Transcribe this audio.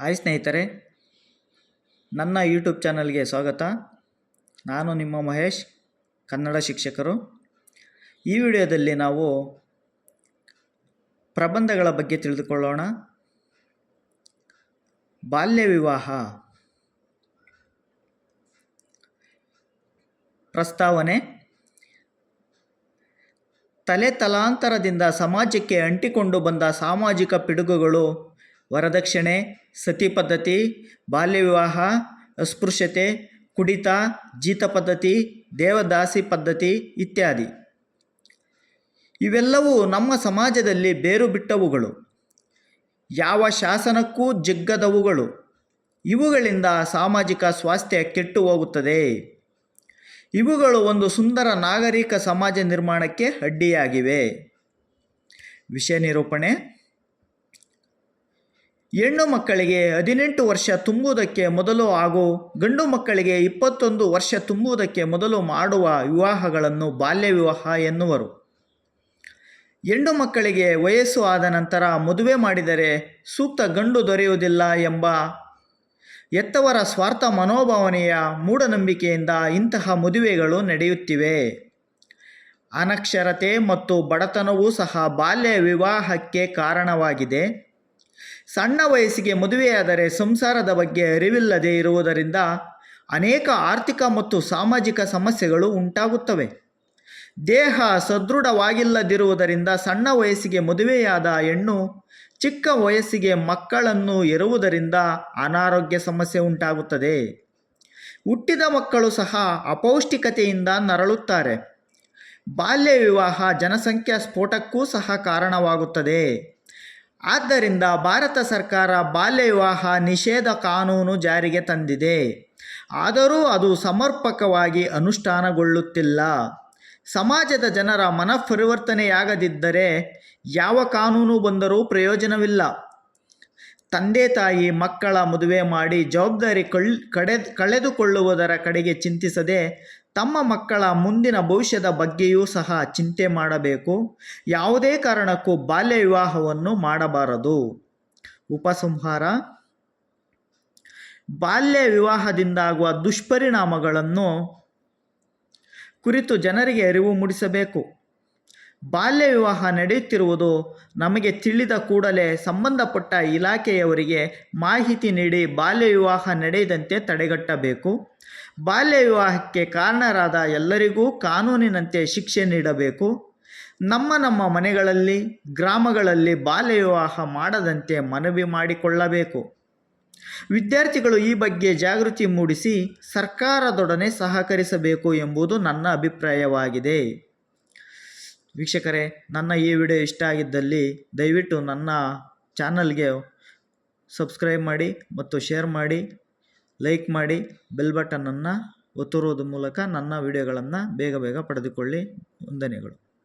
Hi ಸ್ನೇಹಿತರೆ, ನನ್ನ YouTube ಚಾನಲ್ಗೆ ಸ್ವಾಗತ. ನಾನು ನಿಮ್ಮ ಮಹೇಶ್, ಕನ್ನಡ ಶಿಕ್ಷಕರು. ಈ ವಿಡಿಯೋದಲ್ಲಿ ನಾವು ಪ್ರಬಂಧಗಳ ಬಗ್ಗೆ ತಿಳಿದುಕೊಳ್ಳೋಣ. ಬಾಲ್ಯ ವಿವಾಹ. ಪ್ರಸ್ತಾವನೆ: ತಲೆತಲಾಂತರದಿಂದ ಸಮಾಜಕ್ಕೆ ಅಂಟಿಕೊಂಡು ಬಂದ ಸಾಮಾಜಿಕ ಪಿಡುಗುಗಳು ವರದಕ್ಷಿಣೆ, ಸತಿ ಪದ್ಧತಿ, ಬಾಲ್ಯ ವಿವಾಹ, ಅಸ್ಪೃಶ್ಯತೆ, ಕುಡಿತ, ಜೀತ ಪದ್ಧತಿ, ದೇವದಾಸಿ ಪದ್ಧತಿ ಇತ್ಯಾದಿ. ಇವೆಲ್ಲವೂ ನಮ್ಮ ಸಮಾಜದಲ್ಲಿ ಬೇರು ಬಿಟ್ಟವುಗಳು, ಯಾವ ಶಾಸನಕ್ಕೂ ಜಗ್ಗದವುಗಳು. ಇವುಗಳಿಂದ ಸಾಮಾಜಿಕ ಸ್ವಾಸ್ಥ್ಯ ಕೆಟ್ಟು ಹೋಗುತ್ತದೆ. ಇವುಗಳು ಒಂದು ಸುಂದರ ನಾಗರಿಕ ಸಮಾಜ ನಿರ್ಮಾಣಕ್ಕೆ ಅಡ್ಡಿಯಾಗಿವೆ. ವಿಷಯ ನಿರೂಪಣೆ: ಹೆಣ್ಣು ಮಕ್ಕಳಿಗೆ 18 ವರ್ಷ ತುಂಬುವುದಕ್ಕೆ ಮೊದಲು ಹಾಗೂ ಗಂಡು ಮಕ್ಕಳಿಗೆ 21 ವರ್ಷ ತುಂಬುವುದಕ್ಕೆ ಮೊದಲು ಮಾಡುವ ವಿವಾಹಗಳನ್ನು ಬಾಲ್ಯ ವಿವಾಹ ಎನ್ನುವರು. ಹೆಣ್ಣು ಮಕ್ಕಳಿಗೆ ವಯಸ್ಸು ಆದ ನಂತರ ಮದುವೆ ಮಾಡಿದರೆ ಸೂಕ್ತ ಗಂಡು ದೊರೆಯುವುದಿಲ್ಲ ಎಂಬ ಹೆತ್ತವರ ಸ್ವಾರ್ಥ ಮನೋಭಾವನೆಯ ಮೂಢನಂಬಿಕೆಯಿಂದ ಇಂತಹ ಮದುವೆಗಳು ನಡೆಯುತ್ತಿವೆ. ಅನಕ್ಷರತೆ ಮತ್ತು ಬಡತನವೂ ಸಹ ಬಾಲ್ಯ ವಿವಾಹಕ್ಕೆ ಕಾರಣವಾಗಿದೆ. ಸಣ್ಣ ವಯಸ್ಸಿಗೆ ಮದುವೆಯಾದರೆ ಸಂಸಾರದ ಬಗ್ಗೆ ಅರಿವಿಲ್ಲದೆ ಇರುವುದರಿಂದ ಅನೇಕ ಆರ್ಥಿಕ ಮತ್ತು ಸಾಮಾಜಿಕ ಸಮಸ್ಯೆಗಳು ಉಂಟಾಗುತ್ತವೆ. ದೇಹ ಸದೃಢವಾಗಿಲ್ಲದಿರುವುದರಿಂದ ಸಣ್ಣ ವಯಸ್ಸಿಗೆ ಮದುವೆಯಾದ ಹೆಣ್ಣು ಚಿಕ್ಕ ವಯಸ್ಸಿಗೆ ಮಕ್ಕಳನ್ನು ಹೆರುವುದರಿಂದ ಅನಾರೋಗ್ಯ ಸಮಸ್ಯೆ ಉಂಟಾಗುತ್ತದೆ. ಹುಟ್ಟಿದ ಮಕ್ಕಳು ಸಹ ಅಪೌಷ್ಟಿಕತೆಯಿಂದ ನರಳುತ್ತಾರೆ. ಬಾಲ್ಯ ವಿವಾಹ ಜನಸಂಖ್ಯಾ ಸ್ಫೋಟಕ್ಕೂ ಸಹ ಕಾರಣವಾಗುತ್ತದೆ. ಆದ್ದರಿಂದ ಭಾರತ ಸರ್ಕಾರ ಬಾಲ್ಯ ವಿವಾಹ ನಿಷೇಧ ಕಾನೂನು ಜಾರಿಗೆ ತಂದಿದೆ. ಆದರೂ ಅದು ಸಮರ್ಪಕವಾಗಿ ಅನುಷ್ಠಾನಗೊಳ್ಳುತ್ತಿಲ್ಲ. ಸಮಾಜದ ಜನರ ಮನಃಪರಿವರ್ತನೆಯಾಗದಿದ್ದರೆ ಯಾವ ಕಾನೂನು ಬಂದರೂ ಪ್ರಯೋಜನವಿಲ್ಲ. ತಂದೆ ತಾಯಿ ಮಕ್ಕಳ ಮದುವೆ ಮಾಡಿ ಜವಾಬ್ದಾರಿ ಕಳೆದುಕೊಳ್ಳುವುದರ ಕಡೆಗೆ ಚಿಂತಿಸದೆ ತಮ್ಮ ಮಕ್ಕಳ ಮುಂದಿನ ಭವಿಷ್ಯದ ಬಗ್ಗೆಯೂ ಸಹ ಚಿಂತೆ ಮಾಡಬೇಕು. ಯಾವುದೇ ಕಾರಣಕ್ಕೂ ಬಾಲ್ಯ ವಿವಾಹವನ್ನು ಮಾಡಬಾರದು. ಉಪಸಂಹಾರ: ಬಾಲ್ಯ ವಿವಾಹದಿಂದಾಗುವ ದುಷ್ಪರಿಣಾಮಗಳನ್ನು ಕುರಿತು ಜನರಿಗೆ ಅರಿವು ಮೂಡಿಸಬೇಕು. ಬಾಲ್ಯ ವಿವಾಹ ನಡೆಯುತ್ತಿರುವುದು ನಮಗೆ ತಿಳಿದ ಕೂಡಲೇ ಸಂಬಂಧಪಟ್ಟ ಇಲಾಖೆಯವರಿಗೆ ಮಾಹಿತಿ ನೀಡಿ ಬಾಲ್ಯ ವಿವಾಹ ನಡೆಯದಂತೆ ತಡೆಗಟ್ಟಬೇಕು. ಬಾಲ್ಯ ವಿವಾಹಕ್ಕೆ ಕಾರಣರಾದ ಎಲ್ಲರಿಗೂ ಕಾನೂನಿನಂತೆ ಶಿಕ್ಷೆ ನೀಡಬೇಕು. ನಮ್ಮ ಮನೆಗಳಲ್ಲಿ, ಗ್ರಾಮಗಳಲ್ಲಿ ಬಾಲ್ಯ ವಿವಾಹ ಮಾಡದಂತೆ ಮನವಿ ಮಾಡಿಕೊಳ್ಳಬೇಕು. ವಿದ್ಯಾರ್ಥಿಗಳು ಈ ಬಗ್ಗೆ ಜಾಗೃತಿ ಮೂಡಿಸಿ ಸರ್ಕಾರದೊಡನೆ ಸಹಕರಿಸಬೇಕು ಎಂಬುದು ನನ್ನ ಅಭಿಪ್ರಾಯವಾಗಿದೆ. ವೀಕ್ಷಕರೇ, ನನ್ನ ಈ ವಿಡಿಯೋ ಇಷ್ಟ ಆಗಿದ್ದಲ್ಲಿ ದಯವಿಟ್ಟು ನನ್ನ ಚಾನಲ್ಗೆ ಸಬ್ಸ್ಕ್ರೈಬ್ ಮಾಡಿ ಮತ್ತು ಶೇರ್ ಮಾಡಿ, ಲೈಕ್ ಮಾಡಿ, ಬೆಲ್ ಬಟನನ್ನು ಒತ್ತುವುದರ ಮೂಲಕ ನನ್ನ ವಿಡಿಯೋಗಳನ್ನು ಬೇಗ ಪಡೆದುಕೊಳ್ಳಿ. ವಂದನೆಗಳು.